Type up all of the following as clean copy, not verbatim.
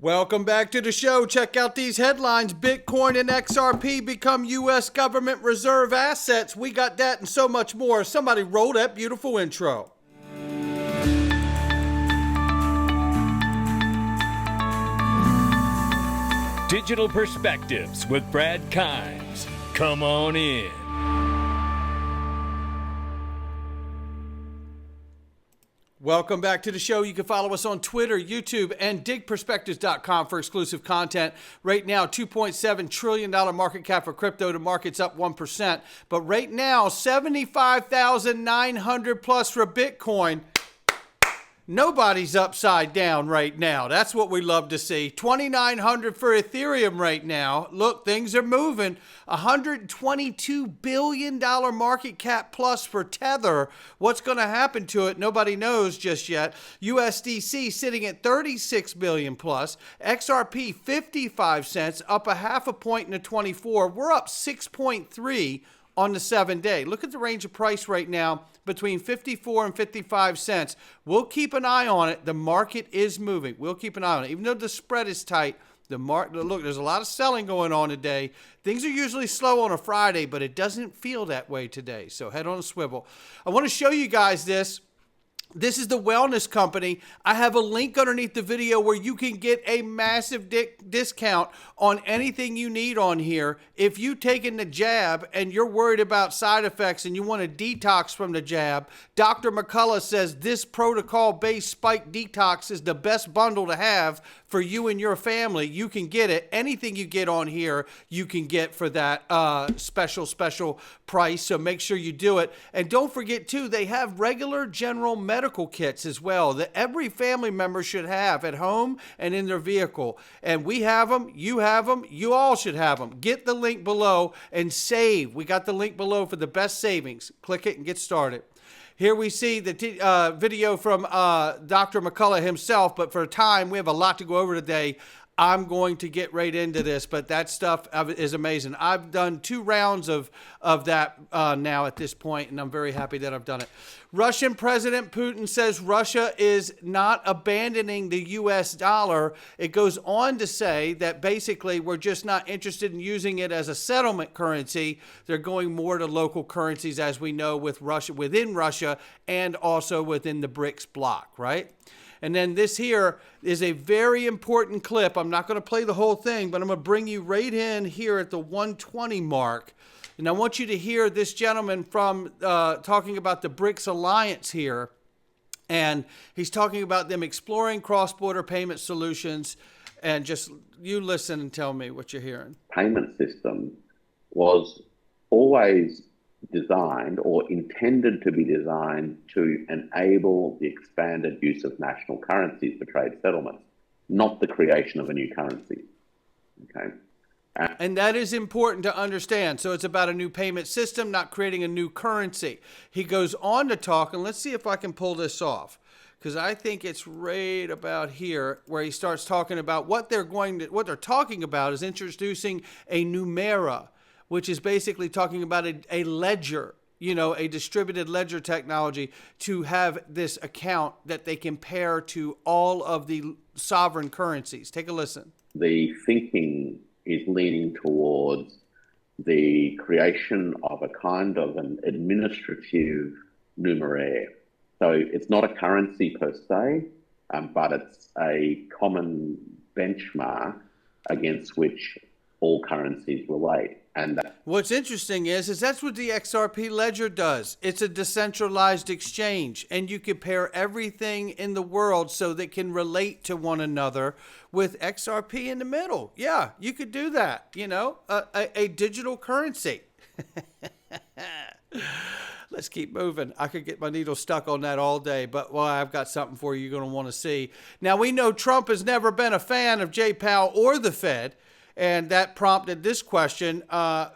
Welcome back to the show. Check out these headlines. Bitcoin and XRP become U.S. government reserve assets. We got that and so much more. Somebody roll that beautiful intro. Digital Perspectives with Brad Kimes. Come on in. Welcome back to the show. You can follow us on Twitter, YouTube, and digperspectives.com for exclusive content. Right now, $2.7 trillion market cap for crypto. The market's up 1%. But right now, 75,900 plus for Bitcoin. Nobody's upside down right now. That's what we love to see. 2,900 for Ethereum right now. Look, things are moving. $122 billion market cap plus for Tether. What's going to happen to it? Nobody knows just yet. USDC sitting at 36 billion plus. XRP 55 cents, up a half a point in the 24. We're up 6.3 on the 7-day. Look at the range of price right now between 54 and 55 cents. We'll keep an eye on it. The market is moving. We'll keep an eye on it. Even though the spread is tight, look, there's a lot of selling going on today. Things are usually slow on a Friday, but it doesn't feel that way today. So head on a swivel. I want to show you guys this. This is the wellness company. I have a link underneath the video where you can get a massive discount on anything you need on here. If you've taken the jab and you're worried about side effects and you want to detox from the jab, Dr. McCullough says this protocol-based spike detox is the best bundle to have for you and your family. You can get it. Anything you get on here, you can get for that special price. So make sure you do it. And don't forget, too, they have regular general medical kits as well that every family member should have at home and in their vehicle. And we have them. You have them. You all should have them. Get the link below and save. We got the link below for the best savings. Click it and get started. Here we see the video from Dr. McCullough himself, but for time, we have a lot to go over today. I'm going to get right into this, but that stuff is amazing. I've done 2 rounds of that now at this point, and I'm very happy that I've done it. Russian President Putin says Russia is not abandoning the U.S. dollar. It goes on to say that basically we're just not interested in using it as a settlement currency. They're going more to local currencies, as we know, with Russia, within Russia and also within the BRICS bloc, right? And then this here is a very important clip. I'm not going to play the whole thing, but I'm going to bring you right in here at the 120 mark. And I want you to hear this gentleman from talking about the BRICS alliance here. And he's talking about them exploring cross-border payment solutions. And just you listen and tell me what you're hearing. Payment system was always designed or intended to be designed to enable the expanded use of national currencies for trade settlements, not the creation of a new currency. Okay. And that is important to understand. So it's about a new payment system, not creating a new currency. He goes on to talk, and let's see if I can pull this off, because I think it's right about here where he starts talking about what they're talking about is introducing a numera, which is basically talking about a ledger, a distributed ledger technology to have this account that they compare to all of the sovereign currencies. Take a listen. The thinking is leaning towards the creation of a kind of an administrative numeraire. So it's not a currency per se, but it's a common benchmark against which all currencies relate. And what's interesting is that's what the XRP ledger does. It's a decentralized exchange, and you compare everything in the world so that can relate to one another with XRP in the middle. Yeah, you could do that, a digital currency. Let's keep moving. I could get my needle stuck on that all day, but I've got something for you you're going to want to see. Now, we know Trump has never been a fan of Jay Powell or the Fed. And that prompted this question.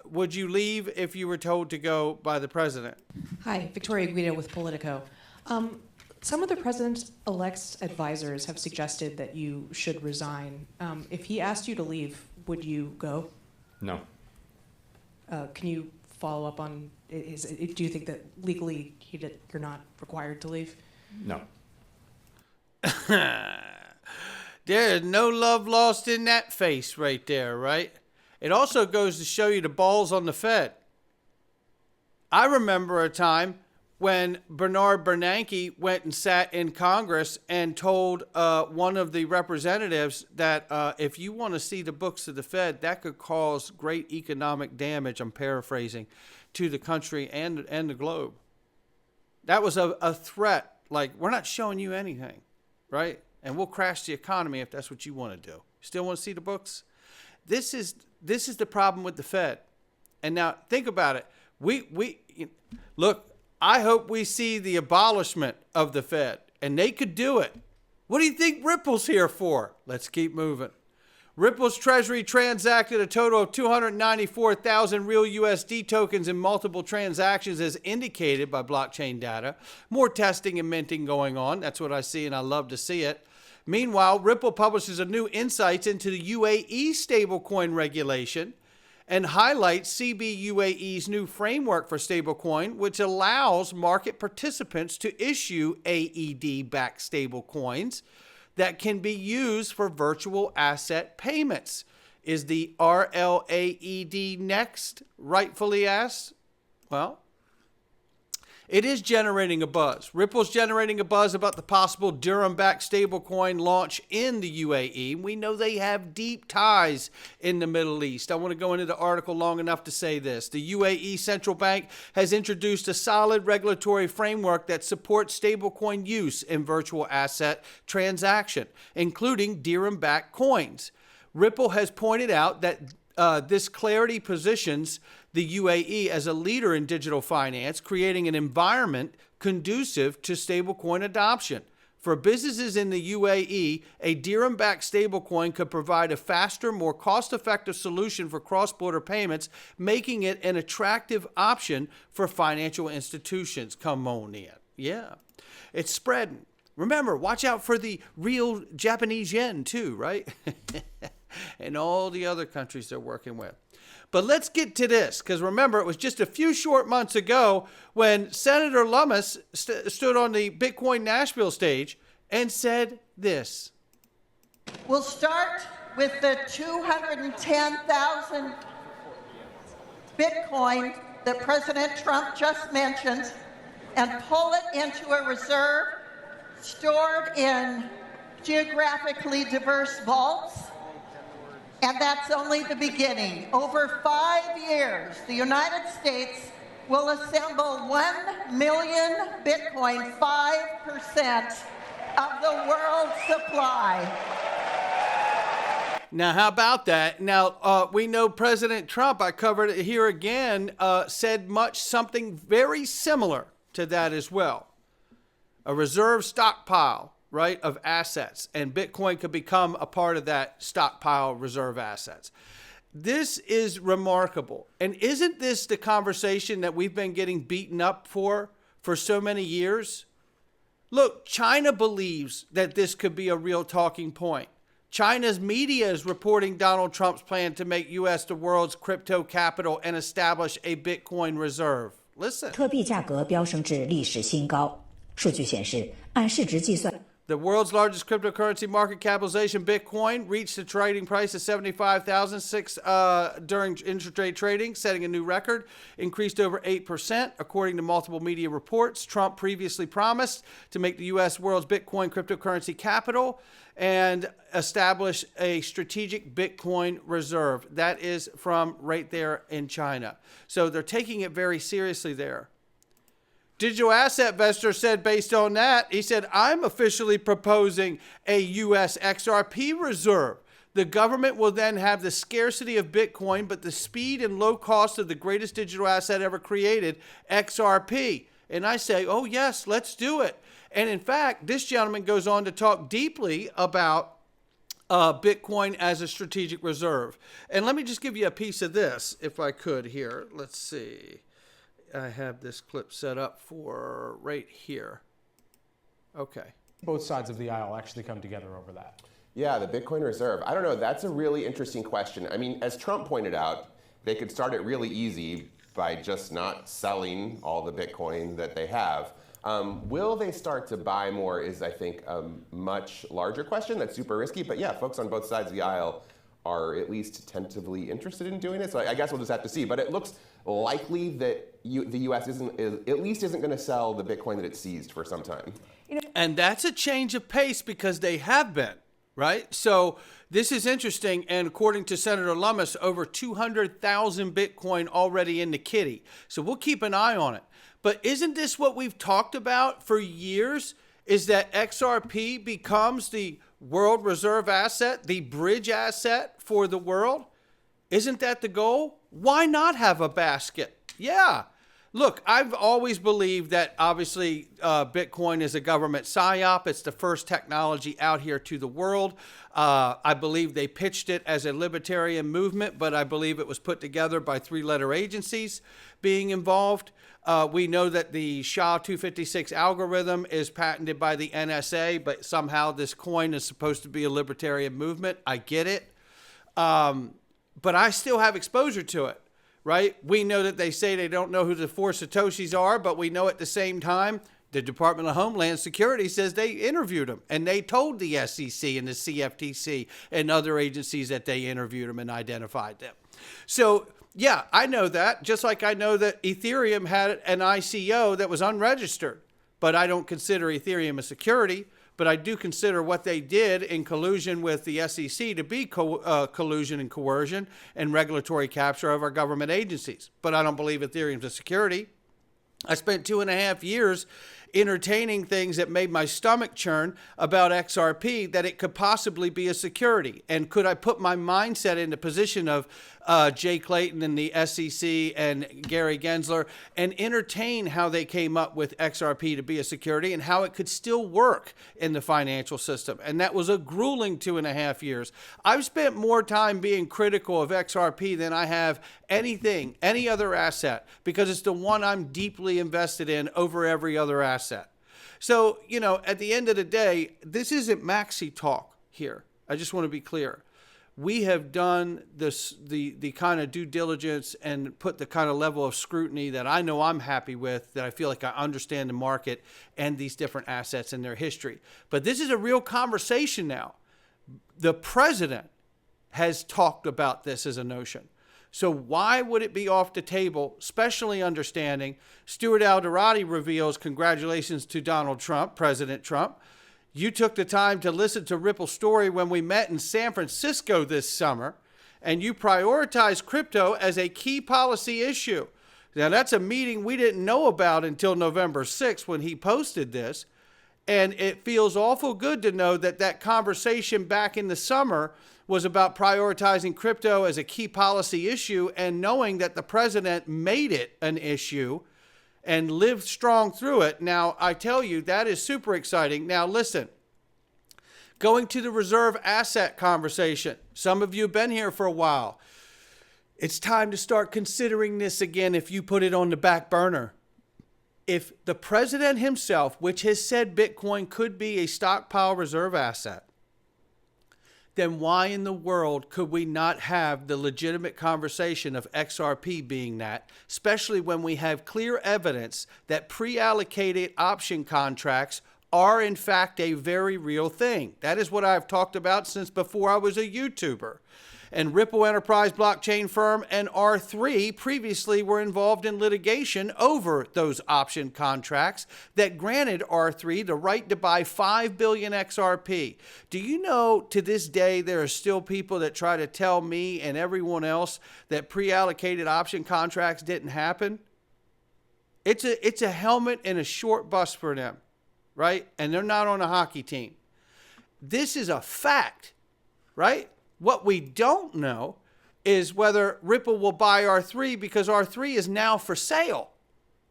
Would you leave if you were told to go by the president? Hi, Victoria Guido with Politico. Some of the president-elect's advisors have suggested that you should resign. If he asked you to leave, would you go? No. Can you follow up on, do you think that legally you're not required to leave? No. There's no love lost in that face right there, right? It also goes to show you the balls on the Fed. I remember a time when Bernard Bernanke went and sat in Congress and told one of the representatives that if you want to see the books of the Fed, that could cause great economic damage, I'm paraphrasing, to the country and the globe. That was a threat. Like, we're not showing you anything, right? And we'll crash the economy if that's what you want to do. Still want to see the books? This is the problem with the Fed. And now think about it. Look, I hope we see the abolishment of the Fed, and they could do it. What do you think Ripple's here for? Let's keep moving. Ripple's treasury transacted a total of 294,000 real USD tokens in multiple transactions as indicated by blockchain data. More testing and minting going on. That's what I see, and I love to see it. Meanwhile, Ripple publishes a new insights into the UAE stablecoin regulation and highlights CBUAE's new framework for stablecoin, which allows market participants to issue AED-backed stablecoins that can be used for virtual asset payments. Is the RLAED next? Rightfully asked. Well, it is generating a buzz. Ripple's generating a buzz about the possible dirham-backed stablecoin launch in the UAE. We know they have deep ties in the Middle East. I want to go into the article long enough to say this. The UAE Central Bank has introduced a solid regulatory framework that supports stablecoin use in virtual asset transaction, including dirham-backed coins. Ripple has pointed out that this clarity positions the UAE as a leader in digital finance, creating an environment conducive to stablecoin adoption. For businesses in the UAE, a dirham-backed stablecoin could provide a faster, more cost-effective solution for cross-border payments, making it an attractive option for financial institutions. Come on in. Yeah. It's spreading. Remember, watch out for the real Japanese yen too, right? And all the other countries they're working with. But let's get to this, because remember, it was just a few short months ago when Senator Lummis stood on the Bitcoin Nashville stage and said this. We'll start with the 210,000 Bitcoin that President Trump just mentioned and pull it into a reserve stored in geographically diverse vaults. And that's only the beginning. Over 5 years, the United States will assemble 1 million Bitcoin, 5% of the world's supply. Now, how about that? Now, we know President Trump, I covered it here again, said something very similar to that as well. A reserve stockpile, right, of assets, and Bitcoin could become a part of that stockpile reserve assets. This is remarkable. And isn't this the conversation that we've been getting beaten up for so many years? Look, China believes that this could be a real talking point. China's media is reporting Donald Trump's plan to make U.S. the world's crypto capital and establish a Bitcoin reserve. Listen. 特币价格飙升至历史新高。数据显示，按市值计算。 The world's largest cryptocurrency market capitalization, Bitcoin, reached a trading price of $75,006 during intraday trading, setting a new record, increased over 8%, according to multiple media reports. Trump previously promised to make the U.S. world's Bitcoin cryptocurrency capital and establish a strategic Bitcoin reserve. That is from right there in China. So they're taking it very seriously there. Digital Asset Investor said based on that, he said, I'm officially proposing a U.S. XRP reserve. The government will then have the scarcity of Bitcoin, but the speed and low cost of the greatest digital asset ever created, XRP. And I say, oh, yes, let's do it. And in fact, this gentleman goes on to talk deeply about Bitcoin as a strategic reserve. And let me just give you a piece of this, if I could here. Let's see. I have this clip set up for right here. Okay. Both sides of the aisle actually come together over that. Yeah, the Bitcoin reserve. I don't know. That's a really interesting question. I mean, as Trump pointed out, they could start it really easy by just not selling all the Bitcoin that they have. Will they start to buy more is, I think, a much larger question that's super risky. But yeah, folks on both sides of the aisle are at least tentatively interested in doing it. So I guess we'll just have to see. But it looks likely that the U.S. isn't going to sell the Bitcoin that it seized for some time. And that's a change of pace because they have been, right? So this is interesting. And according to Senator Lummis, over 200,000 Bitcoin already in the kitty. So we'll keep an eye on it. But isn't this what we've talked about for years? Is that XRP becomes the world reserve asset, the bridge asset for the world? Isn't that the goal? Why not have a basket? Yeah. Look, I've always believed that obviously Bitcoin is a government psyop. It's the first technology out here to the world. I believe they pitched it as a libertarian movement, but I believe it was put together by three-letter agencies being involved. We know that the SHA-256 algorithm is patented by the NSA, but somehow this coin is supposed to be a libertarian movement. I get it. But I still have exposure to it, right? We know that they say they don't know who the 4 Satoshis are, but we know at the same time, the Department of Homeland Security says they interviewed them, and they told the SEC and the CFTC and other agencies that they interviewed them and identified them. So, yeah, I know that, just like I know that Ethereum had an ICO that was unregistered, but I don't consider Ethereum a security. But I do consider what they did in collusion with the SEC to be collusion and coercion and regulatory capture of our government agencies. But I don't believe Ethereum's a security. I spent 2.5 years entertaining things that made my stomach churn about XRP, that it could possibly be a security. And could I put my mindset in the position of Jay Clayton and the SEC and Gary Gensler and entertain how they came up with XRP to be a security and how it could still work in the financial system? And that was a grueling 2.5 years. I've spent more time being critical of XRP than I have any other asset, because it's the one I'm deeply invested in over every other asset. So, you know, at the end of the day, this isn't maxi talk here. I just want to be clear. We have done this, the kind of due diligence and put the kind of level of scrutiny that I know I'm happy with, that I feel like I understand the market and these different assets and their history. But this is a real conversation now. The president has talked about this as a notion. So why would it be off the table, especially understanding Stuart Alderati reveals congratulations to Donald Trump, President Trump. You took the time to listen to Ripple's story when we met in San Francisco this summer, and you prioritized crypto as a key policy issue. Now, that's a meeting we didn't know about until November 6th when he posted this, and it feels awful good to know that that conversation back in the summer was about prioritizing crypto as a key policy issue, and knowing that the president made it an issue and lived strong through it. Now, I tell you, that is super exciting. Now, listen, going to the reserve asset conversation. Some of you have been here for a while. It's time to start considering this again if you put it on the back burner. If the president himself, which has said Bitcoin could be a stockpile reserve asset, then why in the world could we not have the legitimate conversation of XRP being that, especially when we have clear evidence that pre-allocated option contracts are in fact a very real thing? That is what I've talked about since before I was a YouTuber. And Ripple Enterprise blockchain firm and R3 previously were involved in litigation over those option contracts that granted R3 the right to buy 5 billion XRP. Do you know to this day there are still people that try to tell me and everyone else that pre-allocated option contracts didn't happen? It's a helmet and a short bus for them, right? And they're not on a hockey team. This is a fact, right? What we don't know is whether Ripple will buy R3, because R3 is now for sale.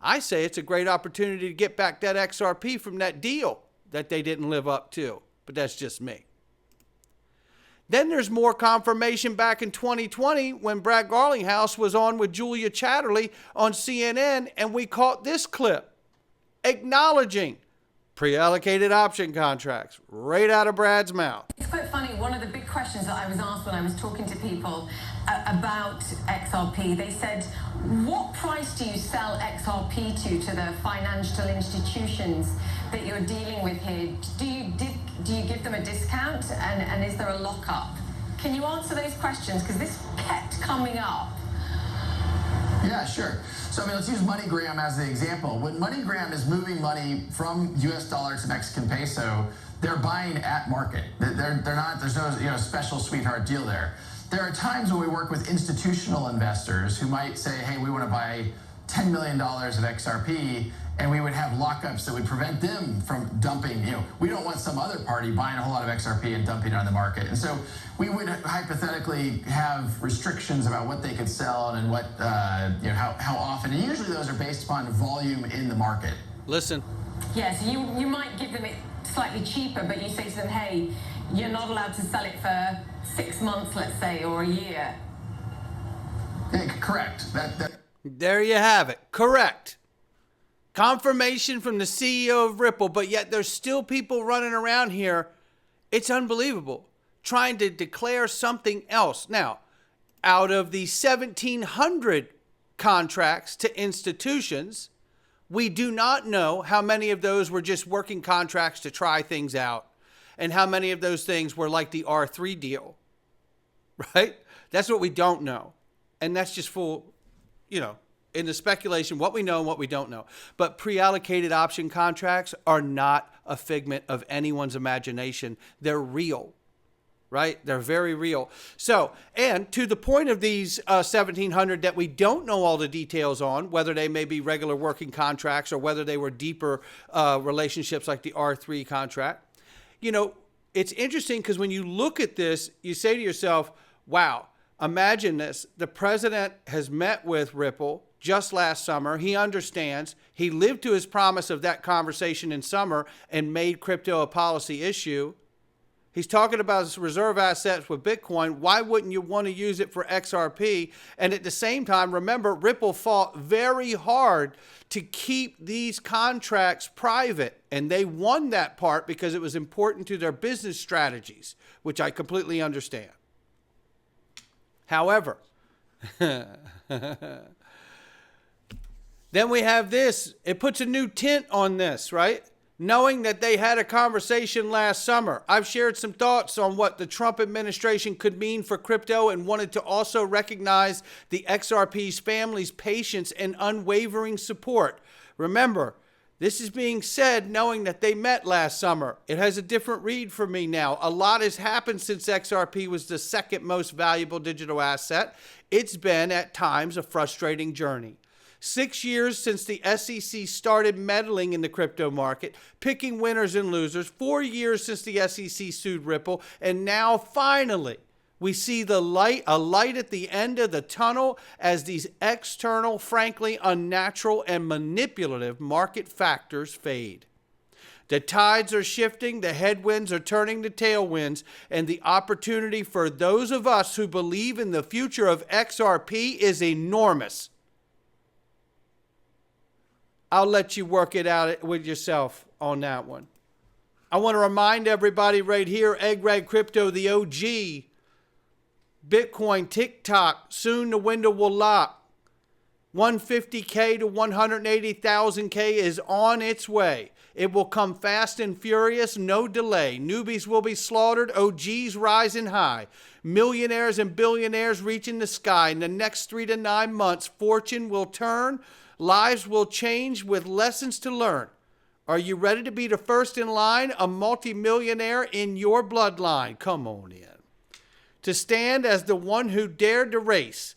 I say it's a great opportunity to get back that XRP from that deal that they didn't live up to, but that's just me. Then there's more confirmation back in 2020 when Brad Garlinghouse was on with Julia Chatterley on CNN, and we caught this clip acknowledging pre-allocated option contracts right out of Brad's mouth. It's quite funny. One of the big questions questions that I was asked when I was talking to people about XRP. They said, what price do you sell XRP to the financial institutions that you're dealing with here? Do you give them a discount, and is there a lockup? Can you answer those questions? Because this kept coming up. Yeah, sure. So, I mean, let's use MoneyGram as the example. When MoneyGram is moving money from US dollar to Mexican peso, they're buying at market. They're not, there's no special sweetheart deal there. There are times when we work with institutional investors who might say, hey, we want to buy $10 million of XRP, and we would have lockups that would prevent them from dumping. We don't want some other party buying a whole lot of XRP and dumping it on the market. And so we would hypothetically have restrictions about what they could sell and what, how often. And usually those are based upon volume in the market. Listen. Yeah, so you might give them it slightly cheaper, but you say to them, hey, you're not allowed to sell it for 6 months, let's say, or a year. Yeah, correct. There you have it. Correct. Confirmation from the CEO of Ripple, but yet there's still people running around here. It's unbelievable. Trying to declare something else. Now, out of the 1,700 contracts to institutions, we do not know how many of those were just working contracts to try things out and how many of those things were like the R3 deal, right? That's what we don't know. And that's just full, in the speculation, what we know and what we don't know. But pre-allocated option contracts are not a figment of anyone's imagination. They're real, right? They're very real. So, and to the point of these 1,700 that we don't know all the details on, whether they may be regular working contracts or whether they were deeper relationships like the R3 contract, it's interesting because when you look at this, you say to yourself, wow, imagine this. The president has met with Ripple just last summer. He understands. He lived to his promise of that conversation in summer and made crypto a policy issue. He's talking about his reserve assets with Bitcoin. Why wouldn't you want to use it for XRP? And at the same time, remember, Ripple fought very hard to keep these contracts private. And they won that part because it was important to their business strategies, which I completely understand. However, then we have this. It puts a new tint on this, right? Knowing that they had a conversation last summer. I've shared some thoughts on what the Trump administration could mean for crypto and wanted to also recognize the XRP's family's patience and unwavering support. Remember, this is being said knowing that they met last summer. It has a different read for me now. A lot has happened since XRP was the second most valuable digital asset. It's been, at times, a frustrating journey. 6 years since the SEC started meddling in the crypto market, picking winners and losers. 4 years since the SEC sued Ripple. And now, finally, we see a light at the end of the tunnel as these external, frankly, unnatural and manipulative market factors fade. The tides are shifting, the headwinds are turning to tailwinds, and the opportunity for those of us who believe in the future of XRP is enormous. I'll let you work it out with yourself on that one. I want to remind everybody right here, Egg Rag Crypto, the OG, Bitcoin, TikTok, soon the window will lock. 150K to 180,000K is on its way. It will come fast and furious, no delay. Newbies will be slaughtered, OGs rising high. Millionaires and billionaires reaching the sky. In the next 3 to 9 months, fortune will turn. Lives will change with lessons to learn. Are you ready to be the first in line, a multimillionaire in your bloodline? Come on in. To stand as the one who dared to race,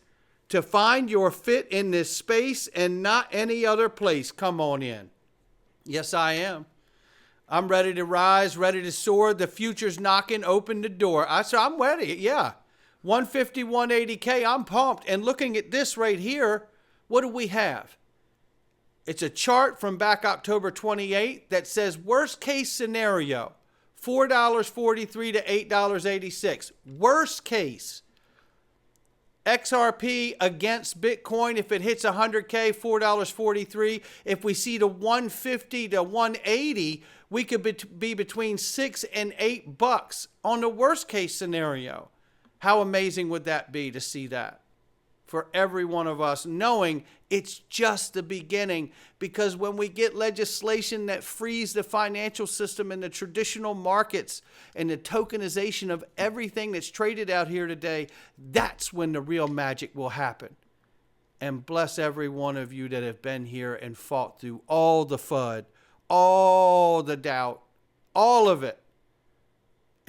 to find your fit in this space and not any other place. Come on in. Yes, I am. I'm ready to rise, ready to soar. The future's knocking, open the door. I'm ready, yeah. 150, 180K, I'm pumped. And looking at this right here, what do we have? It's a chart from back October 28 that says worst case scenario, $4.43 to $8.86. Worst case. XRP against Bitcoin, if it hits 100K, $4.43. If we see the 150 to 180, We could be between $6 and $8 on the worst case scenario. How amazing would that be to see that for every one of us, knowing it's just the beginning? Because when we get legislation that frees the financial system and the traditional markets and the tokenization of everything that's traded out here today, that's when the real magic will happen. And bless every one of you that have been here and fought through all the FUD, all the doubt, all of it.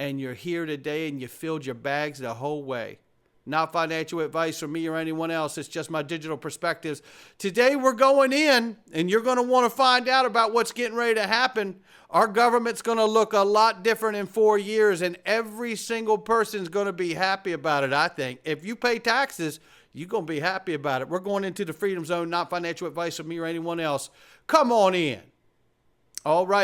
And you're here today and you filled your bags the whole way. Not financial advice from me or anyone else. It's just my digital perspectives. Today we're going in, and you're going to want to find out about what's getting ready to happen. Our government's going to look a lot different in 4 years, and every single person's going to be happy about it, I think. If you pay taxes, you're going to be happy about it. We're going into the Freedom Zone, not financial advice from me or anyone else. Come on in. All right.